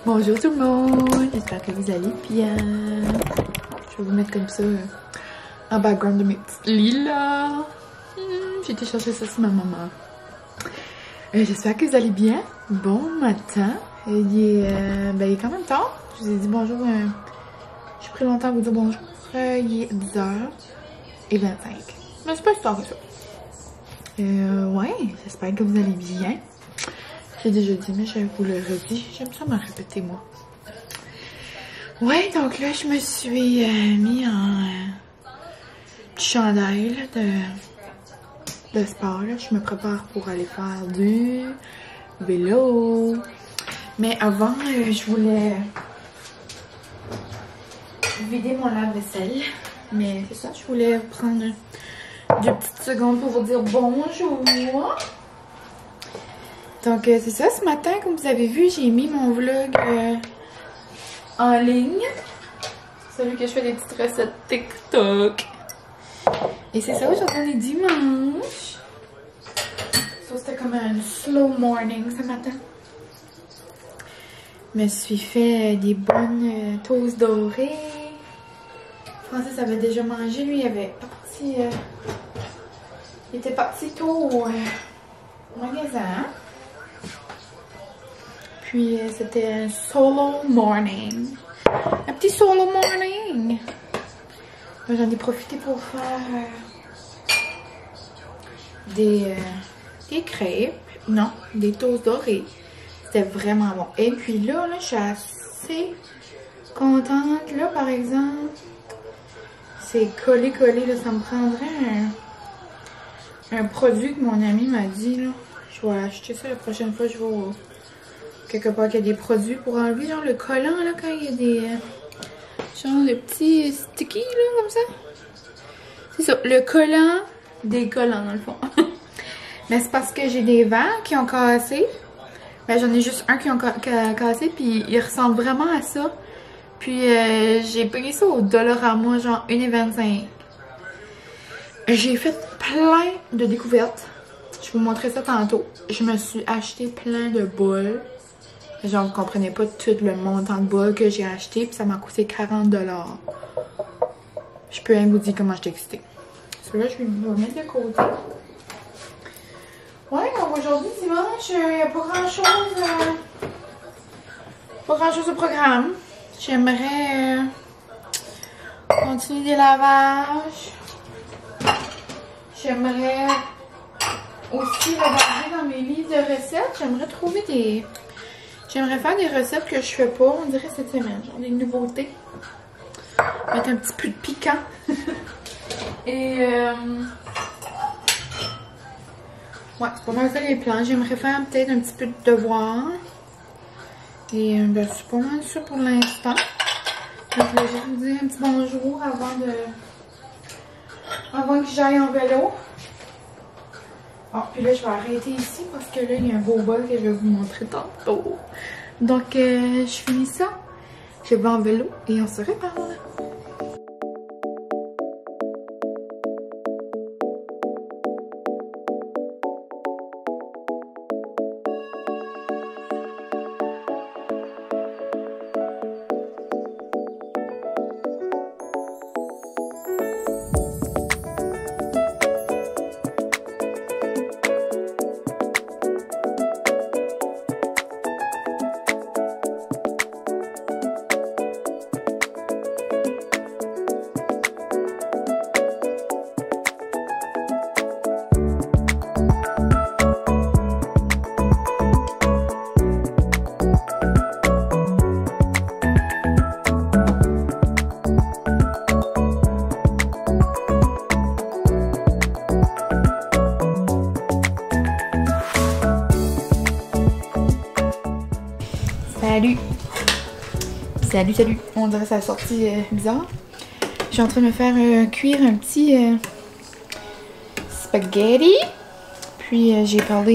Bonjour tout le monde, j'espère que vous allez bien. Je vais vous mettre comme ça en background de mes petites lilas. J'ai été chercher ça sur ma maman. J'espère que vous allez bien. Bon matin. Il est quand même tard. Je vous ai dit bonjour. J'ai pris longtemps à vous dire bonjour. Il est 10h25. Mais c'est pas si tard que ça. Ouais, j'espère que vous allez bien. J'ai déjà dit, mais je vous le redis. J'aime ça me répéter, moi. Ouais, donc là, je me suis mis en petit chandail là, de sport. Là. Je me prépare pour aller faire du vélo. Mais avant, je voulais vider mon lave-vaisselle. Mais c'est ça, je voulais prendre 2 petites secondes pour vous dire bonjour. Donc, c'est ça, ce matin, comme vous avez vu, j'ai mis mon vlog en ligne. Celui que je fais des petites recettes TikTok. Et c'est ça, aujourd'hui, on est dimanche. Ça, c'était comme un slow morning ce matin. Je me suis fait des bonnes toasts dorées. Francis avait déjà mangé, lui, il avait parti... il était parti tôt au magasin. Puis c'était un solo morning. Un petit solo morning. J'en ai profité pour faire des crêpes. Non, des toasts dorés. C'était vraiment bon. Et puis là, je suis assez contente. Là, par exemple, c'est collé. Là, ça me prendrait un produit que mon ami m'a dit. Là. Je vais acheter ça la prochaine fois. Je vais quelque part qu'il y a des produits pour enlever genre le collant là quand il y a des genre de petits sticky là comme ça. C'est ça, le collant des collants dans le fond. Mais c'est parce que j'ai des verres qui ont cassé. Ben j'en ai juste un qui ont cassé puis il ressemble vraiment à ça. Puis j'ai payé ça au Dollarama genre 1,25. J'ai fait plein de découvertes. Je vais vous montrer ça tantôt. Je me suis acheté plein de bols. Genre, vous comprenez pas tout le montant de bol que j'ai acheté, puis ça m'a coûté 40 $. Je peux rien vous dire comment j'étais excitée. Celui-là, je vais le mettre de côté. Ouais, donc aujourd'hui, dimanche, il n'y a pas grand-chose au programme. J'aimerais continuer des lavages. J'aimerais aussi regarder dans mes livres de recettes. J'aimerais faire des recettes que je fais pas, on dirait cette semaine, genre des nouveautés. Mettre un petit peu de piquant. Et ouais, c'est pas mal ça les plans. J'aimerais faire peut-être un petit peu de devoir. Et ben, c'est pas mal ça pour l'instant. Donc je vais juste vous dire un petit bonjour avant que j'aille en vélo. Oh, puis là, je vais arrêter ici parce que là, il y a un beau bol que je vais vous montrer tantôt. Donc, je finis ça. Je vais en vélo et on se reparle. Salut. On dirait que ça a sorti bizarre. Je suis en train de me faire cuire un petit spaghetti. Puis j'ai parlé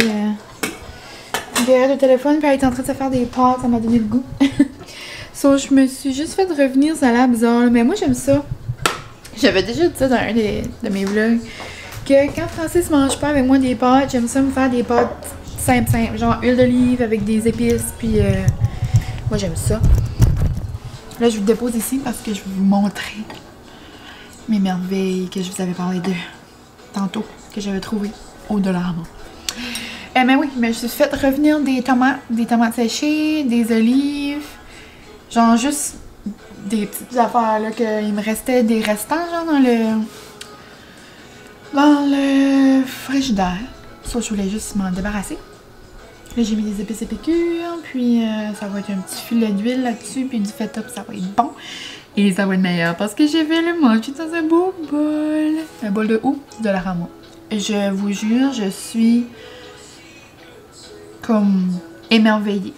derrière le téléphone, puis elle est en train de se faire des pâtes, ça m'a donné le goût. So, je me suis juste fait revenir, ça a l'air bizarre, mais moi j'aime ça. J'avais déjà dit ça dans un de mes vlogs, que quand Francis mange pas avec moi des pâtes, j'aime ça me faire des pâtes simples, genre huile d'olive avec des épices, puis Moi, j'aime ça. Là, je vous le dépose ici parce que je vais vous montrer mes merveilles que je vous avais parlé de tantôt, que j'avais trouvé au Dollarama. Mais oui, mais je me suis fait revenir des tomates séchées, des olives, genre juste des petites affaires là, qu'il me restait des restants genre dans le frigidaire. Ça, je voulais juste m'en débarrasser. Là, j'ai mis des épices épicures, puis ça va être un petit filet d'huile là-dessus, puis du feta, puis ça va être bon. Et ça va être meilleur parce que j'ai fait le manger dans un beau bol. Un bol de où? De Dollarama. Je vous jure, je suis comme émerveillée.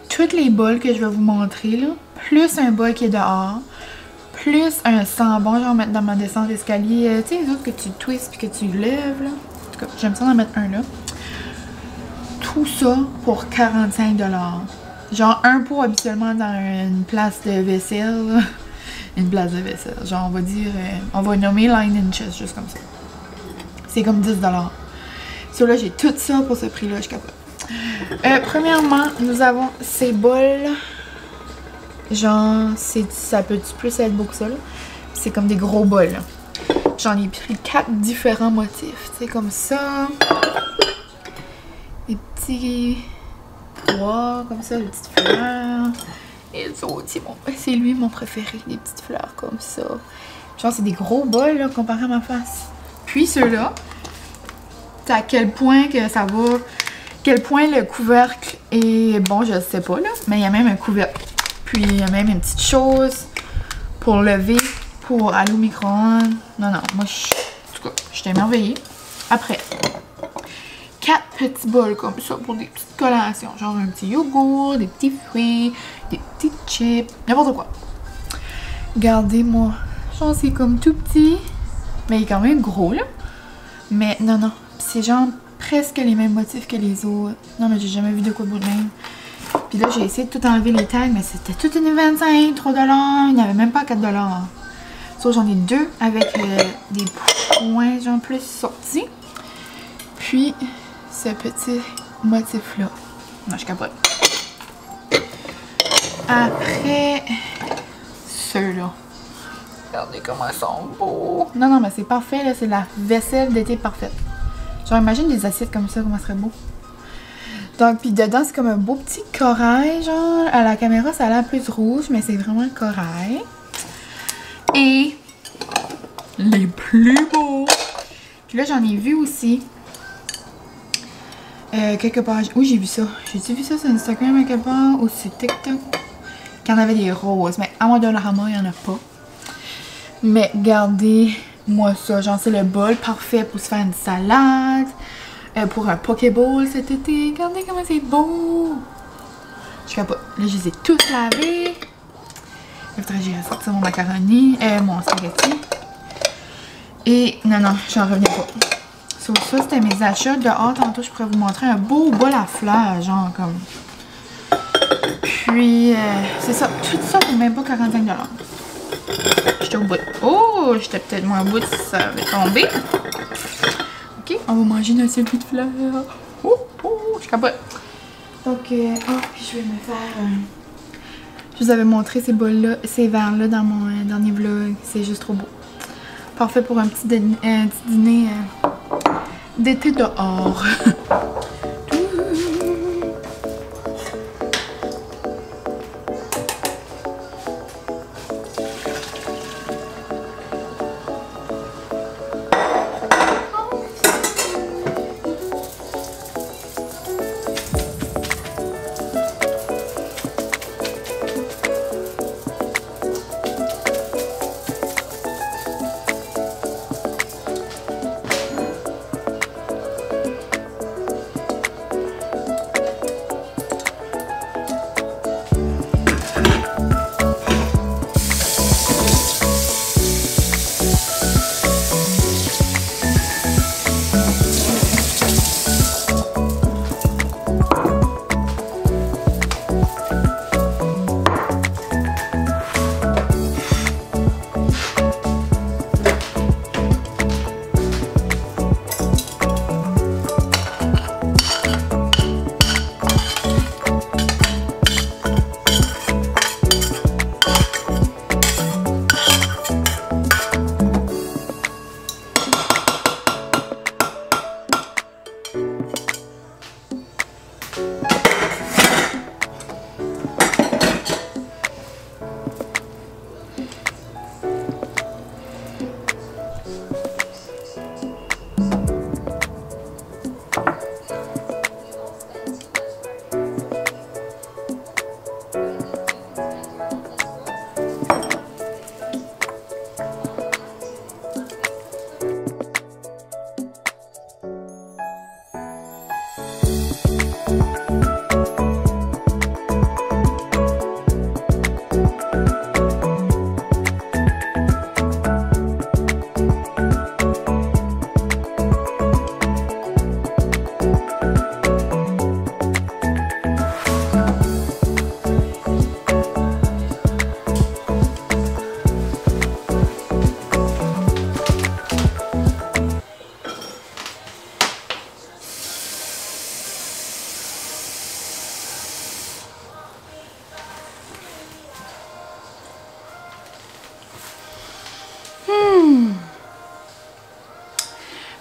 Toutes les bols que je vais vous montrer, là, plus un bol qui est dehors, plus un sambon, genre mettre dans ma descente d'escalier. Tu sais, les autres que tu twists puis que tu lèves, là. En tout cas, j'aime ça d'en mettre un là. Tout ça pour 45 $. Genre un pot habituellement dans une place de vaisselle. Là. Une place de vaisselle. Genre on va dire, on va nommer Line and Chest juste comme ça. C'est comme 10 $. So là j'ai tout ça pour ce prix là, je capote. Premièrement, nous avons ces bols. Genre, ça peut plus être beau que ça là. C'est comme des gros bols. J'en ai pris 4 différents motifs. Tu sais, comme ça. Des petits pois, comme ça, des petites fleurs. Et les autres, c'est lui mon préféré, des petites fleurs comme ça. Genre, c'est des gros bols, là, comparé à ma face. Puis ceux-là, c'est à quel point que ça va... Quel point le couvercle est bon, je sais pas, là. Mais il y a même un couvercle. Puis, il y a même une petite chose pour lever, pour aller au micro-ondes. Non, moi, en tout cas, j'étais émerveillée. Après... 4 petits bols comme ça pour des petites collations. Genre un petit yogourt, des petits fruits, des petites chips, n'importe quoi. Regardez-moi. Genre c'est comme tout petit. Mais il est quand même gros là. Mais non. C'est genre presque les mêmes motifs que les autres. Non mais j'ai jamais vu de quoi de même. Puis là j'ai essayé de tout enlever les tags. Mais c'était tout une 25, 3 $. Il n'y avait même pas 4 $. So, j'en ai 2 avec des points genre plus sortis. Puis... ce petit motif là. Non, je capote. Après, ceux-là. Regardez comment ils sont beaux. Non, mais c'est parfait, là. C'est la vaisselle d'été parfaite. Genre, imagine des assiettes comme ça, comment ça serait beau. Donc, puis dedans, c'est comme un beau petit corail, genre. À la caméra, ça a l'air plus rouge, mais c'est vraiment un corail. Et les plus beaux. Puis là, j'en ai vu aussi. Quelque part, où j'ai vu ça? J'ai-tu vu ça sur Instagram quelque part ou sur TikTok? Qu'il y en avait des roses, mais à moi Dollarama, il n'y en a pas. Mais regardez-moi ça, genre c'est le bol parfait pour se faire une salade, pour un Pokéball cet été. Regardez comment c'est beau! Je sais pas, là je les ai tous lavés. Il faudrait que j'y ressorte mon macaroni, mon spaghetti. Et non, j'en reviens pas. So, ça, c'était mes achats. Dehors, tantôt, je pourrais vous montrer un beau bol à fleurs, genre comme. Puis, c'est ça. Tout ça pour même pas 45 $. J'étais au bout. Oh, j'étais peut-être moins au bout si ça avait tombé. Ok, on va manger notre circuit de fleurs. Oh, je capote. Donc, puis je vais me faire. Je vous avais montré ces bols-là, ces verres-là dans mon dernier vlog. C'est juste trop beau. Parfait pour un petit dîner. D'été dehors.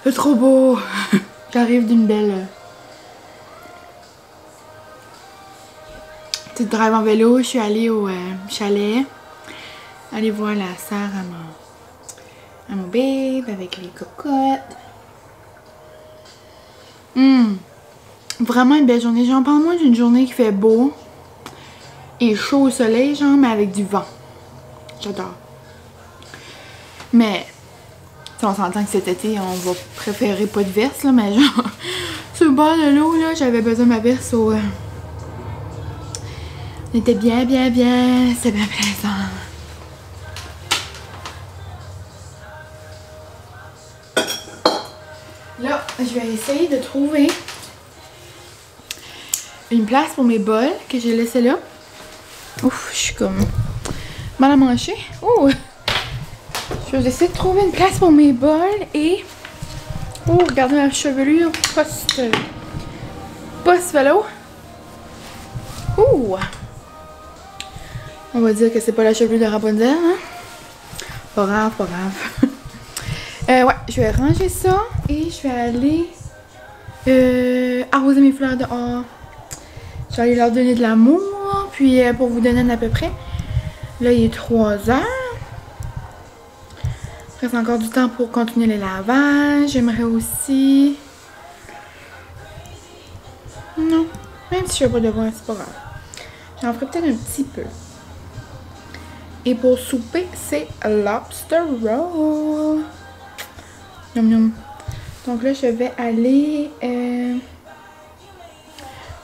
C'est trop beau. J'arrive d'une belle petite drive en vélo. Je suis allée au chalet. Aller voir la sœur à mon babe avec les cocottes. Vraiment une belle journée. J'en parle moi d'une journée qui fait beau et chaud au soleil, genre, mais avec du vent. J'adore. Mais on s'entend que cet été, on va préférer pas de verse, là, mais genre, sur le bord de l'eau, là, j'avais besoin de ma verse au... on était bien, c'était bien plaisant. Là, je vais essayer de trouver une place pour mes bols que j'ai laissé là. Ouf, je suis comme mal à manger. Oh! Je vais essayer de trouver une place pour mes bols et... Oh, regardez la chevelure post-vélo. Ouh! On va dire que c'est pas la chevelure de Rapunzel, hein? Pas grave, pas grave. Ouais, je vais ranger ça et je vais aller arroser mes fleurs dehors. Je vais aller leur donner de l'amour. Puis pour vous donner à peu près, là il est 3 heures. Il reste encore du temps pour continuer les lavages. J'aimerais aussi... Non, même si je fais pas de voix, c'est pas grave. J'en ferai peut-être un petit peu. Et pour souper, c'est lobster roll. Yum yum. Donc là, je vais aller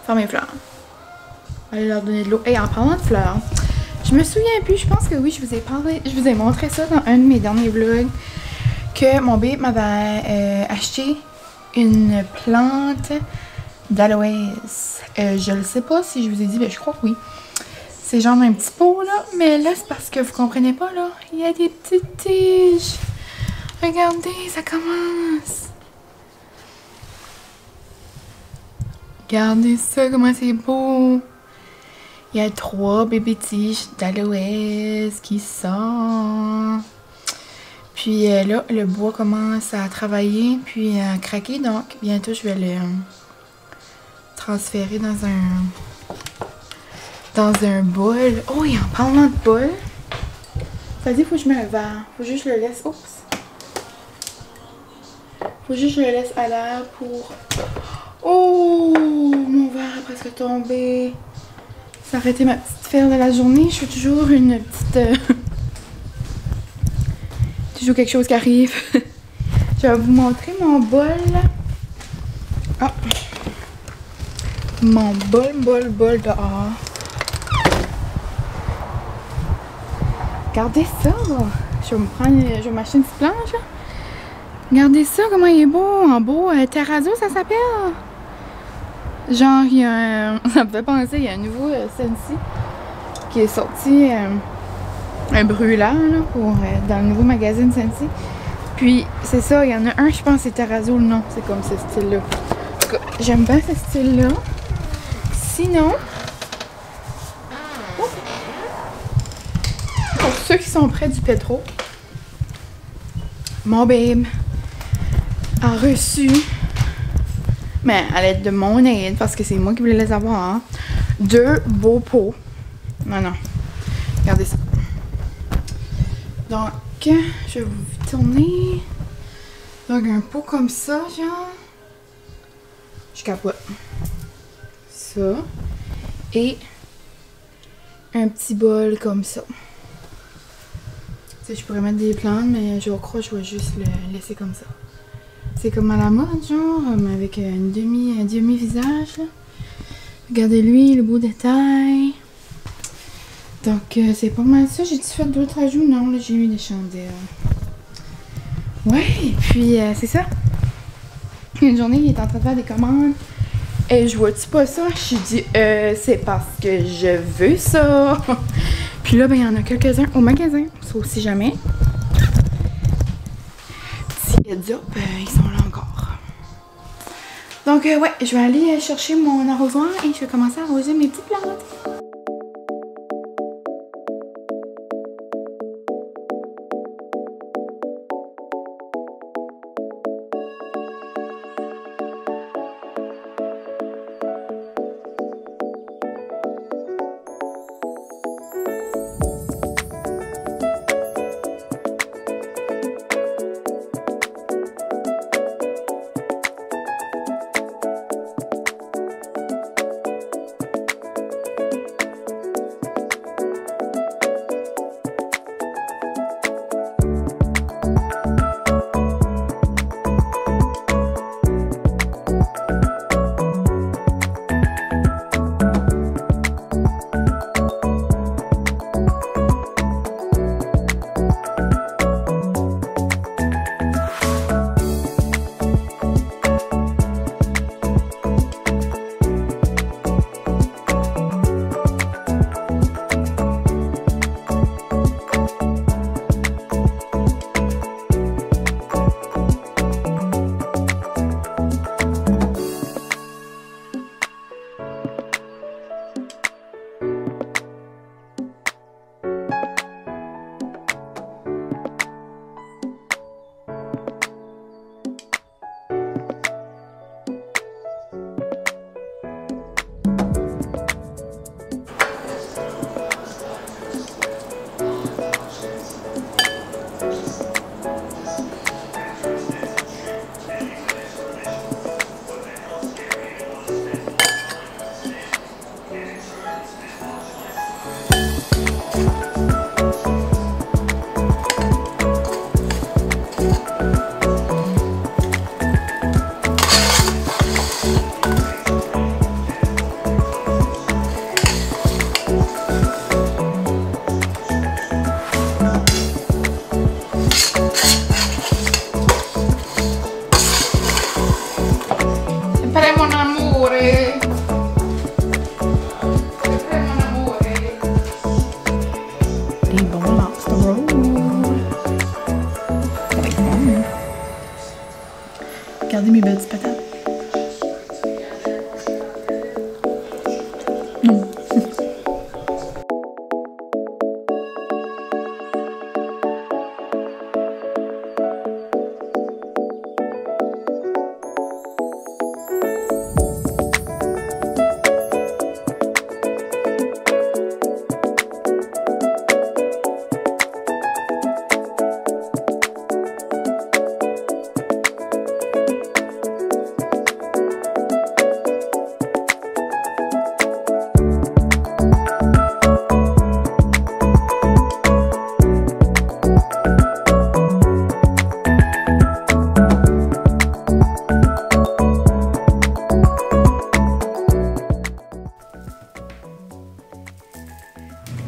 faire mes fleurs. Aller leur donner de l'eau. Et en parlant de fleurs, je me souviens plus, je pense que oui, je vous ai parlé, je vous ai montré ça dans un de mes derniers vlogs, que mon bébé m'avait acheté une plante d'aloès. Je ne sais pas si je vous ai dit, mais je crois que oui. C'est genre un petit pot là, mais là c'est parce que vous comprenez pas là, il y a des petites tiges. Regardez, ça commence. Regardez ça, comment c'est beau. Il y a 3 bébés tiges d'aloès qui sortent. Puis là, le bois commence à travailler, puis à craquer. Donc, bientôt, je vais le transférer dans un bol. Oh, et en parlant de bol, ça dit, faut que je mette un verre. Faut juste que je le laisse. Oups. Faut juste que je le laisse à l'air pour... Oh, mon verre est presque tombé. Ça aurait été ma petite faire de la journée. Je fais toujours une petite... toujours quelque chose qui arrive. Je vais vous montrer mon bol. Ah. Mon bol dehors. Regardez ça. Je vais m'acheter une petite planche. Là. Regardez ça, comment il est beau. En beau terrazzo, ça s'appelle. Genre, il y a un... Ça me fait penser, il y a un nouveau Scentsy qui est sorti, un brûlant, là, pour, dans le nouveau magazine Scentsy. Puis, c'est ça, il y en a un, je pense, c'est terrazzo, le nom, c'est comme ce style-là. En tout cas, j'aime bien ce style-là. Sinon, pour ceux qui sont près du pétro, mon babe a reçu... Mais à l'aide de mon aide, parce que c'est moi qui voulais les avoir, hein, 2 beaux pots. Non. Regardez ça. Donc, je vais vous tourner. Donc, un pot comme ça, genre. Je capote. Ça. Et un petit bol comme ça. Tu sais, je pourrais mettre des plantes, mais je crois que je vais juste le laisser comme ça. C'est comme à la mode, genre, avec un demi-visage. Regardez lui, le beau détail. Donc, c'est pas mal ça. J'ai-tu fait d'autres ajouts? Non, là, j'ai eu des chandelles. Ouais, et puis, c'est ça. Une journée, il est en train de faire des commandes. Et je vois-tu pas ça? Je dit, c'est parce que je veux ça. Puis là, ben, il y en a quelques-uns au magasin. Ça aussi, jamais. Petit heads up, ils sont là encore. Donc, ouais, je vais aller chercher mon arrosoir et je vais commencer à arroser mes petites plantes. Regardez mes belles patates.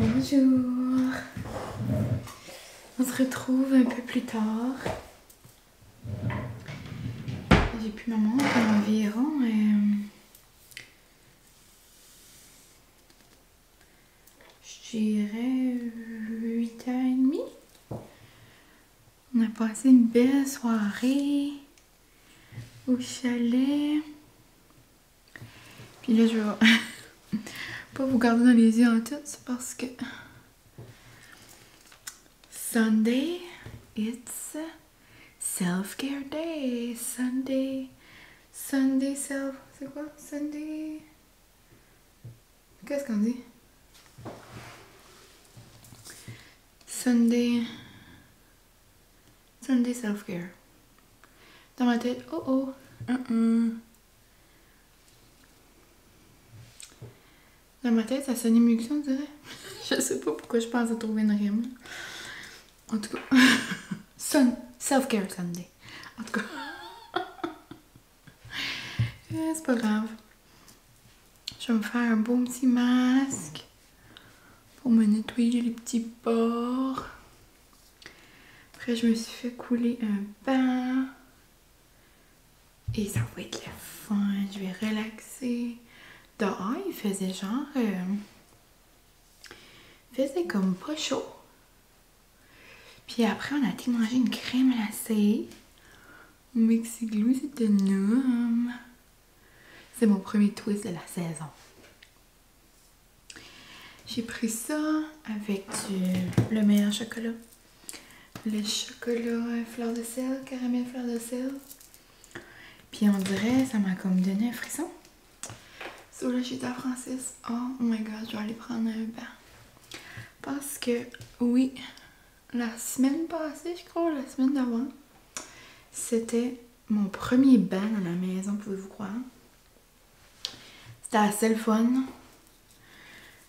Bonjour. On se retrouve un peu plus tard. J'ai plus ma montre environ. Je dirais 8h30. On a passé une belle soirée au chalet. Puis là, je vais pas vous garder dans les yeux en tout, c'est parce que Sunday, it's self-care day. Sunday self... C'est quoi? Sunday... Qu'est-ce qu'on dit? Sunday self-care. Dans ma tête, oh. Dans ma tête, ça sonnait mieux que ça, on dirait. Je sais pas pourquoi je pense à trouver une rime. En tout cas, self-care Sunday. En tout cas. C'est pas grave. Je vais me faire un beau petit masque pour me nettoyer les petits pores. Après, je me suis fait couler un bain. Et ça va être le fun. Je vais relaxer. Dehors, il faisait genre... il faisait comme pas chaud. Puis après, on a été manger une crème glacée. Au Mexiglou, c'était énorme. C'est mon premier twist de la saison. J'ai pris ça avec le meilleur chocolat. Le chocolat fleur de sel, caramel fleur de sel. Puis on dirait, ça m'a comme donné un frisson. So là, j'étais à Francis. Oh my god, je vais aller prendre un bain. Parce que, oui, la semaine passée, je crois, la semaine d'avant, c'était mon premier bain dans la maison, pouvez-vous croire. C'était assez le fun.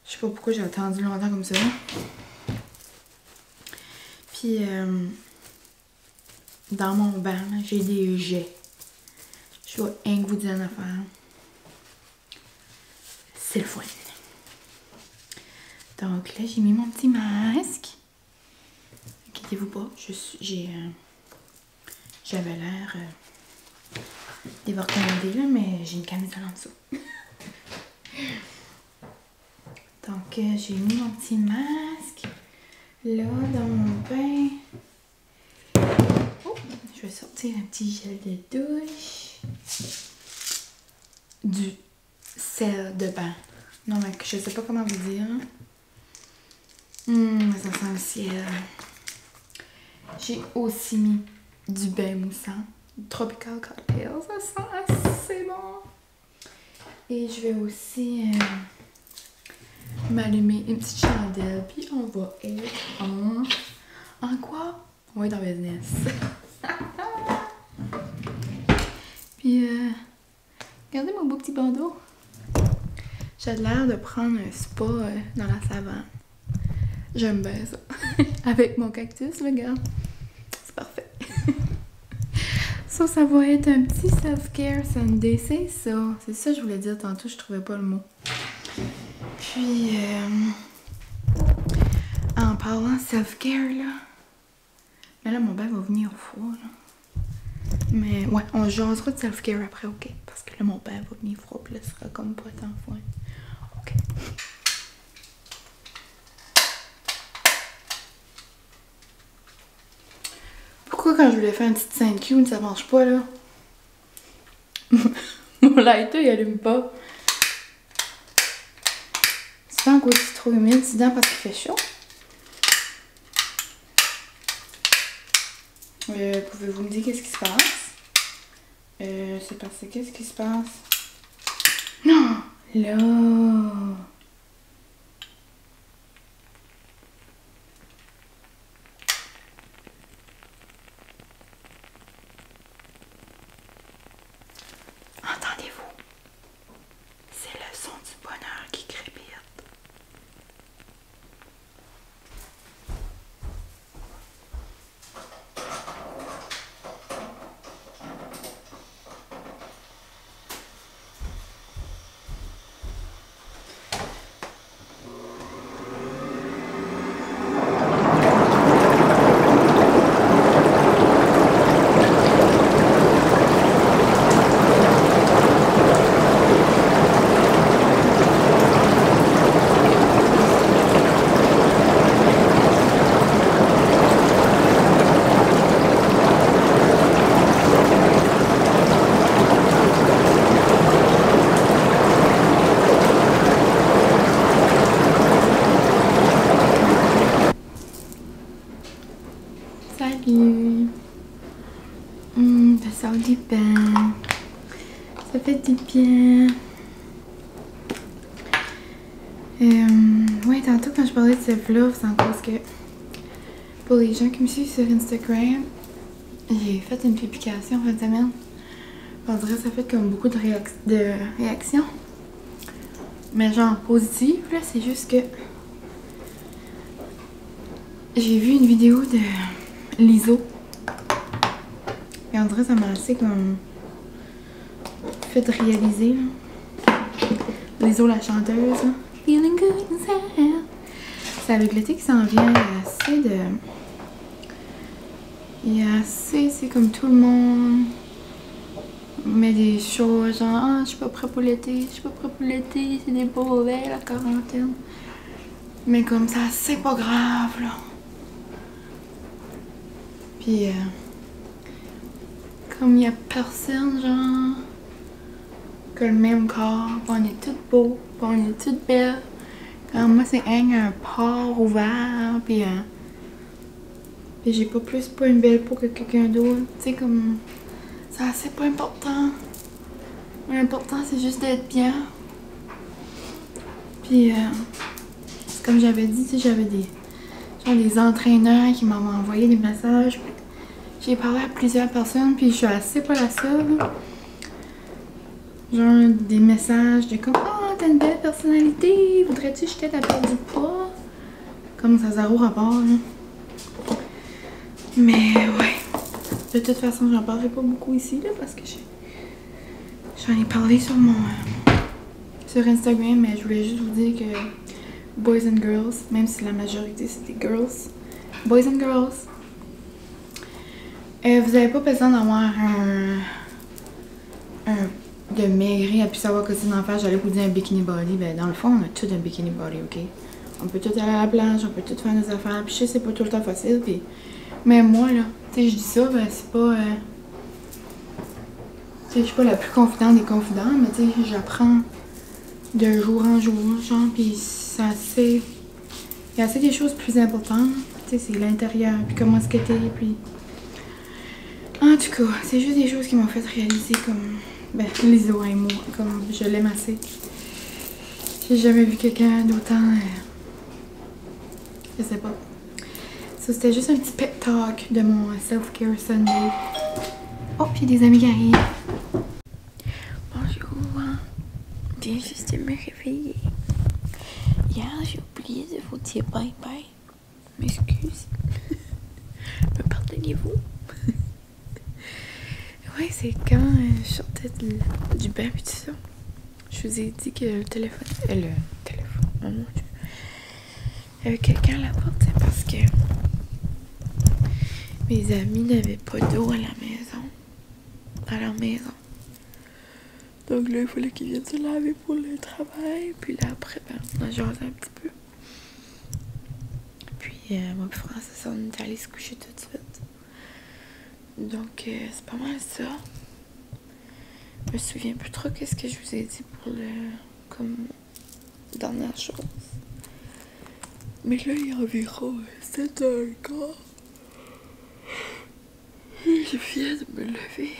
Je sais pas pourquoi j'ai attendu longtemps comme ça. Puis, dans mon bain, j'ai des jets. Je vais rien que vous dire une affaire. C'est le fun. Donc là, j'ai mis mon petit masque. Inquiétez-vous pas, j'avais l'air dévortonnée là, mais j'ai une camisole en dessous. Donc j'ai mis mon petit masque là dans mon bain. Oh, je vais sortir un petit gel de douche. Du sel de bain. Non mais je sais pas comment vous dire. Ça sent le ciel. J'ai aussi mis du bain moussant. Tropical Cocktail. Ça sent assez bon. Et je vais aussi m'allumer une petite chandelle. Puis on va être en quoi? On va être en business. Puis regardez mon beau petit bandeau. J'ai l'air de prendre un spa dans la savane. J'aime bien ça. Avec mon cactus, regarde. C'est parfait. Ça va être un petit self-care Sunday, c'est ça. C'est ça que je voulais dire tantôt, je trouvais pas le mot. Puis, en parlant self-care, là. Mais là, mon bain va venir au froid, là. Mais ouais, on jasera de self-care après, ok? Parce que là, mon bain va venir froid, puis là, ce sera comme pas tant froid. Ok. Pourquoi quand je voulais faire une petite scène cute, ça marche pas, là? Mon lighter, il allume pas. C'est pas encore trop humide dedans parce qu'il fait chaud. Pouvez-vous me dire qu'est-ce qui se passe? C'est parce que qu'est-ce qui se passe? Non! Là! Entendez-vous? C'est le son du bonheur qui crépite. Salut! Ça sort du bain. Ça fait du bien. Ouais, tantôt quand je parlais de ce vlog, c'est en cause que pour les gens qui me suivent sur Instagram, j'ai fait une publication en fin de semaine. On dirait que ça fait comme beaucoup de réactions. Mais genre positives, là, c'est juste que j'ai vu une vidéo de Liso. Et on dirait que ça m'a assez comme fait réaliser. Lizzo, la chanteuse. Feeling good inside. C'est avec l'été qui s'en vient. Il y a assez, c'est comme tout le monde met des choses genre ah, je suis pas prêt pour l'été, c'est des mauvais la quarantaine. Mais comme ça, c'est pas grave là. Puis comme il y a personne genre que le même corps, pis on est toutes beaux, pis on est toutes belles. Comme moi c'est un port ouvert, puis j'ai pas plus pas une belle peau que quelqu'un d'autre. Tu sais comme ça c'est pas important. L'important c'est juste d'être bien. Puis comme j'avais dit, tu sais, j'avais des entraîneurs qui m'avaient envoyé des messages. J'ai parlé à plusieurs personnes, puis je suis assez pas la seule. Genre des messages de comme oh t'as une belle personnalité, voudrais-tu que je t'aide à perdre du poids? Comme ça zéro rapport là. Mais ouais. De toute façon j'en parlerai pas beaucoup ici là parce que j'en ai parlé sur sur Instagram, mais je voulais juste vous dire que boys and girls, même si la majorité c'est des girls, boys and girls, vous avez pas besoin d'avoir de maigrir et puis savoir que c'est en faire. J'allais vous dire un bikini body. Ben dans le fond, on a tout un bikini body, ok? On peut tout aller à la plage, on peut tout faire nos affaires. Puis je sais c'est pas tout le temps facile. Puis mais moi là, tu sais, je dis ça, ben c'est pas. Tu sais, je suis pas la plus confidente des confidents, mais tu sais, j'apprends de jour en jour, genre, puis c'est assez. Il y a assez des choses plus importantes. Tu sais, c'est l'intérieur, puis comment est-ce que t'es, puis. En tout cas, c'est juste des choses qui m'ont fait réaliser comme. Ben, Lizzo et moi, comme je l'aime assez. J'ai jamais vu quelqu'un d'autant. Je sais pas. Ça, c'était juste un petit pep talk de mon self-care Sunday. Oh, puis des amis qui arrivent. Bonjour. Je viens juste de me réveiller. Hier, j'ai oublié de vous dire bye bye. M'excuse. Me pardonnez-vous? Ouais, c'est quand je sortais du bain et tout ça. Je vous ai dit que le téléphone, oh mon Dieu. Il y avait quelqu'un à la porte, c'est parce que mes amis n'avaient pas d'eau à la maison. À leur maison. Donc là, il fallait qu'ils viennent se laver pour le travail. Puis là, après, ben, on a jasé un petit peu. Puis, mon frère, c'est ça, on est allé se coucher tout de suite. Donc, c'est pas mal ça. Je me souviens plus trop qu'est-ce que je vous ai dit pour comme dernière chose. Mais là, il y a environ 7h15. Je viens de me lever.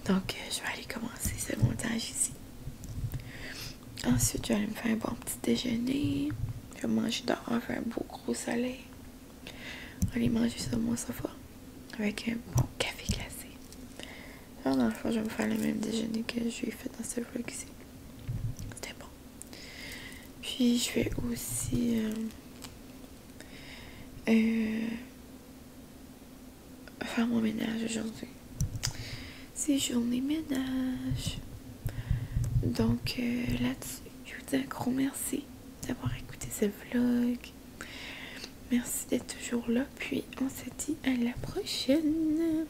Donc, je vais aller commencer ce montage ici. Ensuite, je vais aller me faire un bon petit déjeuner. Je vais manger dehors, faire un beau gros soleil. Je vais aller manger sur mon sofa avec un bon café glacé. Alors, dans le fond, je vais me faire le même déjeuner que j'ai fait dans ce vlog ici. C'était bon. Puis, je vais aussi faire mon ménage aujourd'hui. C'est journée ménage. Donc, là-dessus, je vous dis un gros merci d'avoir écouté ce vlog. Merci d'être toujours là. Puis, on se dit à la prochaine.